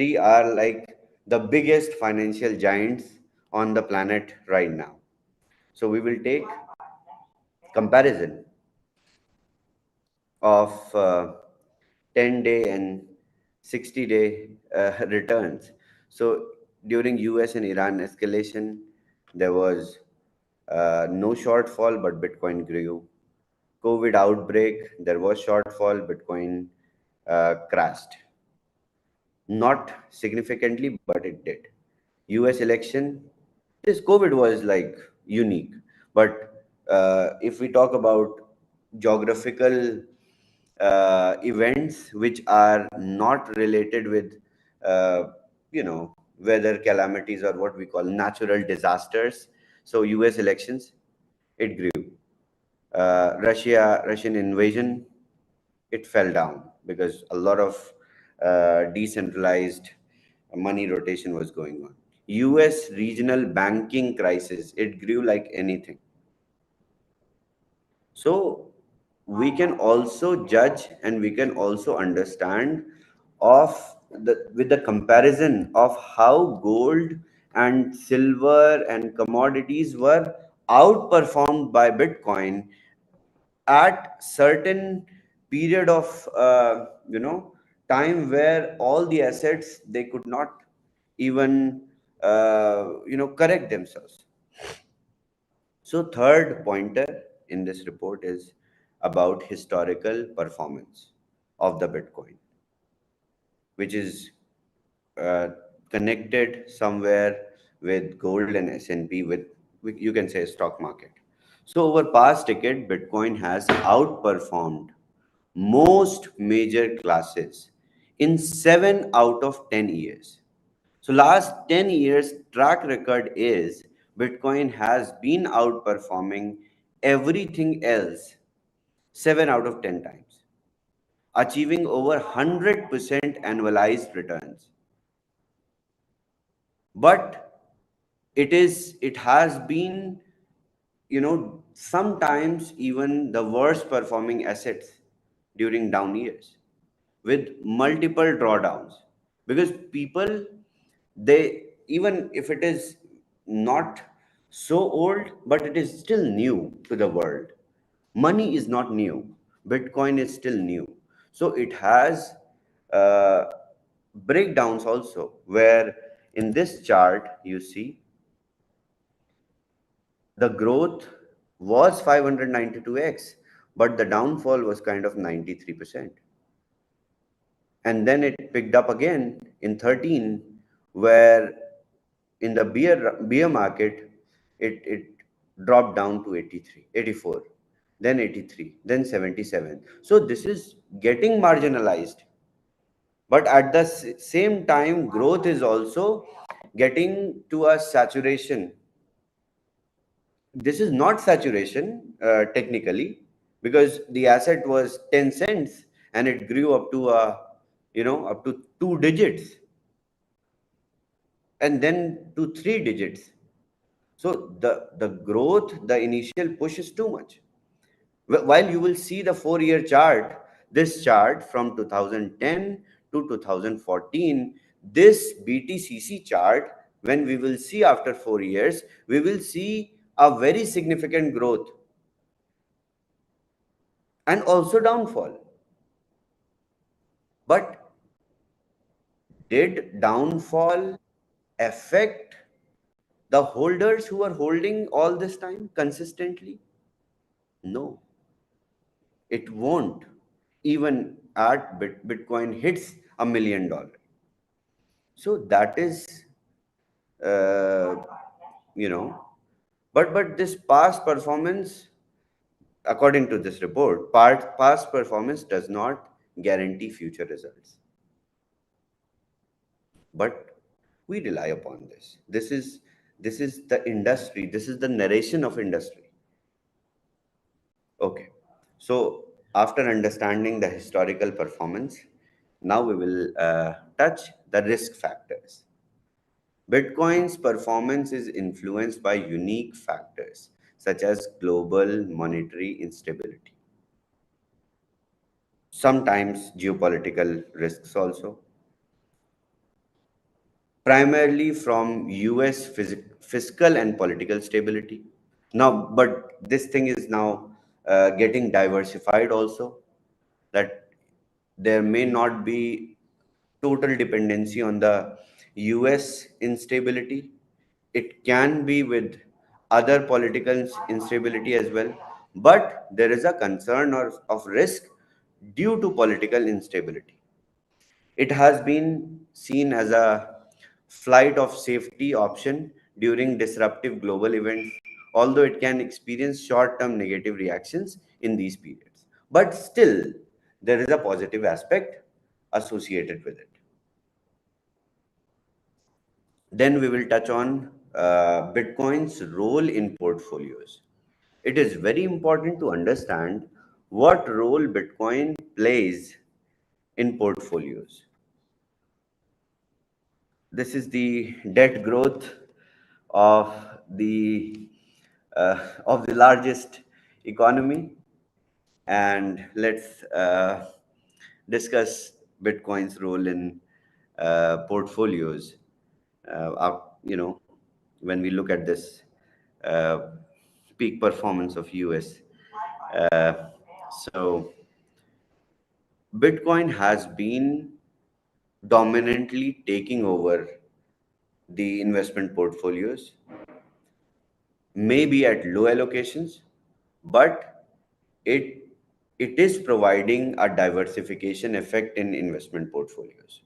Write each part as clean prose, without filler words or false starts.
three are like the biggest financial giants on the planet right now. So we will take comparison of 10-day and 60-day returns. So during US and Iran escalation, there was no shortfall, but Bitcoin grew. COVID outbreak, there was shortfall, Bitcoin crashed. Not significantly, but it did. US election, this COVID was like unique. But if we talk about geographical events which are not related with, uh, weather calamities or what we call natural disasters, so US elections, it grew. Russian invasion, it fell down because a lot of decentralized money rotation was going on. US regional banking crisis, it grew like anything. So we can also judge and we can also understand of with the comparison of how gold and silver and commodities were outperformed by Bitcoin at certain period of time where all the assets they could not even correct themselves. So third pointer in this report is about historical performance of the Bitcoin, which is uh, connected somewhere with gold and S&P with you can say stock market. So over past decade, Bitcoin has outperformed most major classes in 7 out of 10 years. So last 10 years track record is Bitcoin has been outperforming everything else 7 out of 10 times, achieving over 100% annualized returns. But it has been, sometimes even the worst performing assets during down years with multiple drawdowns, because people, they, even if it is not so old, but it is still new to the world. Money is not new, Bitcoin is still new. So it has uh, breakdowns also, where in this chart you see the growth was 592x, but the downfall was kind of 93%. And then it picked up again in 13, where in the beer market, it dropped down to 83, 84, then 83, then 77. So this is getting marginalized. But at the same time, growth is also getting to a saturation. This is not saturation technically, because the asset was 10 cents and it grew up to up to two digits and then to three digits. So the growth, the initial push is too much. While you will see the 4-year chart, this chart from 2010 to 2014, this BTCC chart, when we will see after 4 years, we will see a very significant growth and also downfall. But did downfall affect the holders who are holding all this time consistently? No, it won't. Even at Bitcoin hits $1 million. So that is, uh, you know, but this past performance, according to this report, past performance does not guarantee future results. But we rely upon this. This is the industry. This is the narration of industry. Okay. So after understanding the historical performance, now we will touch the risk factors. Bitcoin's performance is influenced by unique factors such as global monetary instability, sometimes geopolitical risks also, primarily from US fiscal and political stability. Now, but this thing is now getting diversified also, that there may not be total dependency on the US instability. It can be with other political instability as well, but there is a concern of risk due to political instability. It has been seen as a flight of safety option during disruptive global events, although it can experience short term negative reactions in these periods. But still, there is a positive aspect associated with it. Then we will touch on Bitcoin's role in portfolios. It is very important to understand what role Bitcoin plays in portfolios. This is the debt growth of the of the largest economy, and let's discuss Bitcoin's role in portfolios. You know, when we look at this uh, peak performance of US, uh, so Bitcoin has been dominantly taking over the investment portfolios, maybe at low allocations, but it it is providing a diversification effect in investment portfolios.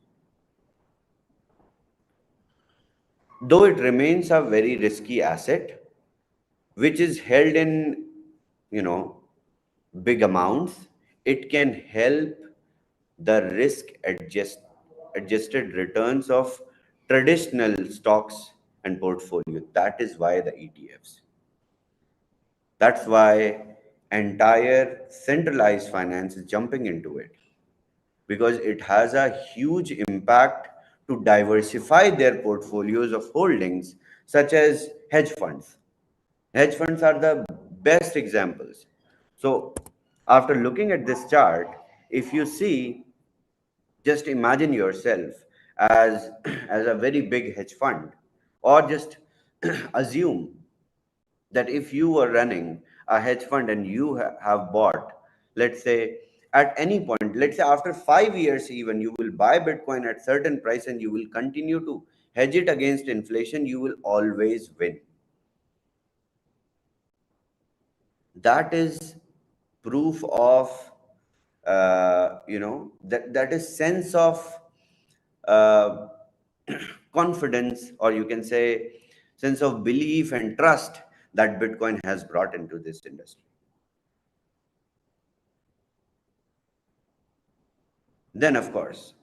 Though it remains a very risky asset, which is held in, you know, big amounts, it can help the adjusted returns of traditional stocks and portfolio. That is why the ETFs. That's why entire centralized finance is jumping into it, because it has a huge impact to diversify their portfolios of holdings, such as hedge funds. Hedge funds are the best examples. So, after looking at this chart, if you see, just imagine yourself as, as a very big hedge fund, or just assume that if you were running a hedge fund and you have bought, let's say, at any point, let's say after 5 years, even you will buy Bitcoin at certain price and you will continue to hedge it against inflation, you will always win. That is proof of that is sense of uh, confidence, or you can say sense of belief and trust that Bitcoin has brought into this industry. Then, of course,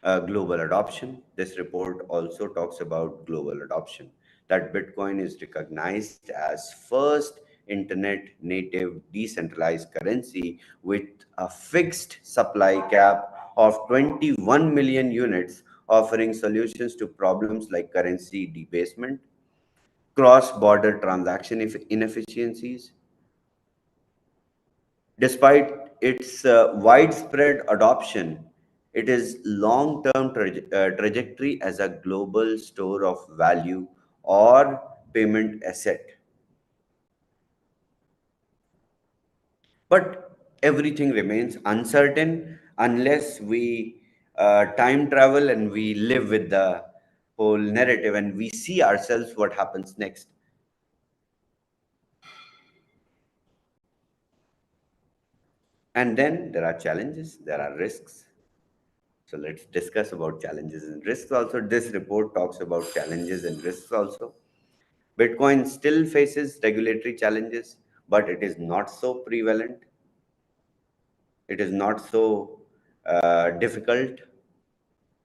global adoption. This report also talks about global adoption, that Bitcoin is recognized as first internet native decentralized currency with a fixed supply cap of 21 million units, offering solutions to problems like currency debasement, cross border transaction inefficiencies. Despite its widespread adoption, it is long-term trajectory as a global store of value or payment asset. But everything remains uncertain unless we time travel and we live with the whole narrative and we see ourselves what happens next. And then there are challenges, there are risks. So let's discuss about challenges and risks also. This report talks about challenges and risks also. Bitcoin still faces regulatory challenges, but it is not so prevalent. It is not so difficult.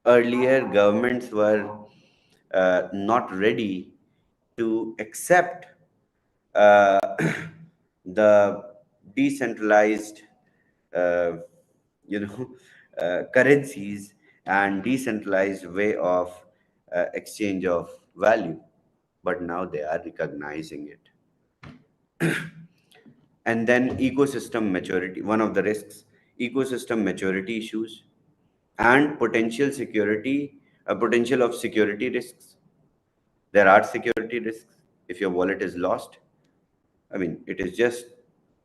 Earlier, governments were not ready to accept uh, the decentralized uh, currencies and decentralized way of exchange of value, but now they are recognizing it. And then ecosystem maturity, one of the risks, ecosystem maturity issues and potential security A potential of security risks. There are security risks if your wallet is lost. I mean, it is just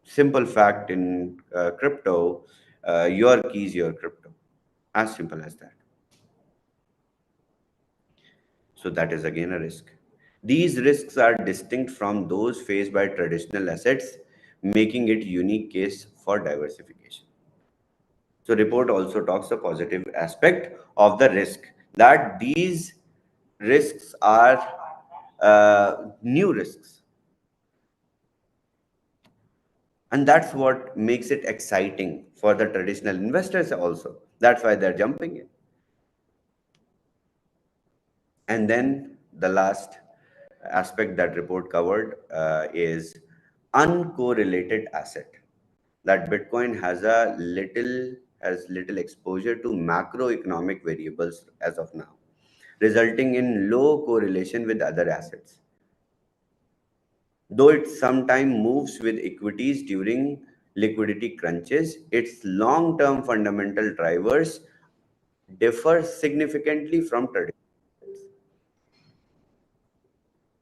simple fact in crypto. Your keys, your crypto. As simple as that. So that is again a risk. These risks are distinct from those faced by traditional assets, making it unique case for diversification. So report also talks the positive aspect of the risk, that these risks are new risks, and that's what makes it exciting for the traditional investors also. That's why they're jumping in. And then the last aspect that report covered is uncorrelated asset. That Bitcoin has little exposure to macroeconomic variables as of now, resulting in low correlation with other assets. Though it sometimes moves with equities during liquidity crunches, its long-term fundamental drivers differ significantly from traditional.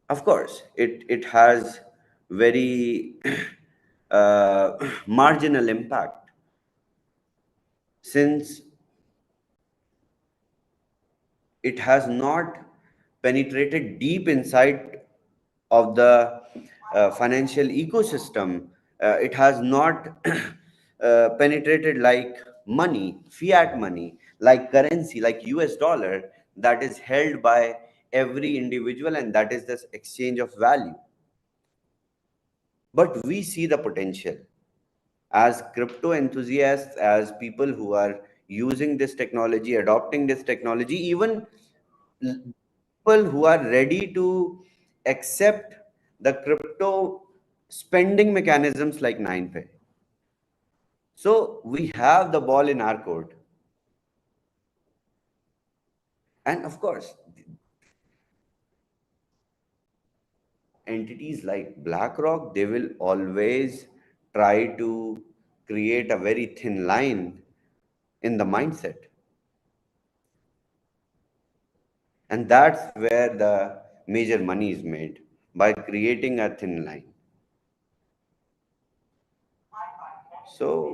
Of course, it has very marginal impact, since it has not penetrated deep inside of the financial ecosystem. It has not penetrated like money, fiat money, like currency, like US dollar, that is held by every individual, and that is the exchange of value. But we see the potential as crypto enthusiasts, as people who are using this technology, adopting this technology, even people who are ready to accept the crypto spending mechanisms like 9pay. So we have the ball in our court. And of course, entities like BlackRock, they will always try to create a very thin line in the mindset. And that's where the major money is made, by creating a thin line. So